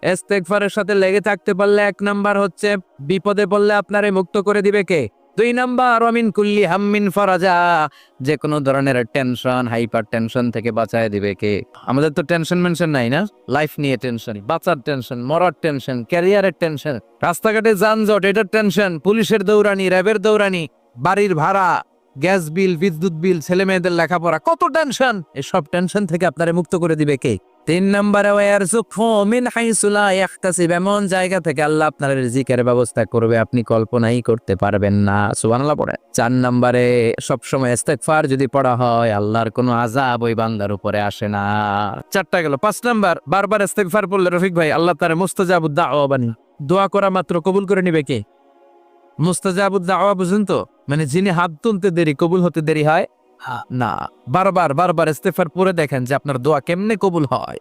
ইস্তেগফারের সাথে লেগে থাকতে পারলে 1 নাম্বার হচ্ছে বিপদে পড়লে আপনারে মুক্ত করে দিবে কে? 2 নাম্বার ওয়ামিন কুল্লি হাম্মিন ফারাজা, যে কোনো ধরনের টেনশন, হাইপার টেনশন থেকে বাঁচায় দিবে কে? আমাদের তো টেনশন মেনশন নাই না, লাইফ নিয়ে টেনশন, বাঁচার টেনশন, মরার টেনশন, ক্যারিয়ারের টেনশন, রাস্তাঘাটে যানজট এটার টেনশন, পুলিশের দৌড়ানি, র্যাবের দৌড়ানি, বাড়ির ভাড়া, গ্যাস বিল, বিদ্যুৎ বিল, ছেলে মেয়েদের লেখাপড়া, কত টেনশন। এসব টেনশন থেকে আপনারে মুক্ত করে দিবে কে? 3 নম্বরে ওয়ারযুকহু মিন হাইসু লা ইয়াহতাসিব, এমন জায়গা থেকে আল্লাহ আপনার রিজিকের ব্যবস্থা করবে আপনি কল্পনাই করতে পারবেন না। সুবহানাল্লাহ পড়ে। 4 নম্বরে সবসময় ইস্তেগফার যদি পড়া হয় আল্লাহর কোনো আযাব ওই বান্দার উপরে আসে না। 4টা গেল। 5 নাম্বার, বারবার ইস্তেগফার পড়লে রফিক ভাই আল্লাহ তাআলা মুস্তাজাবুদ দাওয়া বানায়। দোয়া করা মাত্র কবুল করে নিবে কে? মুস্তাজাবুদ দাওয়া বুঝুন তো, মানে যিনি হাত তুলতে দেরি কবুল হতে দেরি হয় না। বারবার বারবার ইস্তেগফার পড়ে দেখেন যে আপনার দোয়া কেমনে কবুল হয়।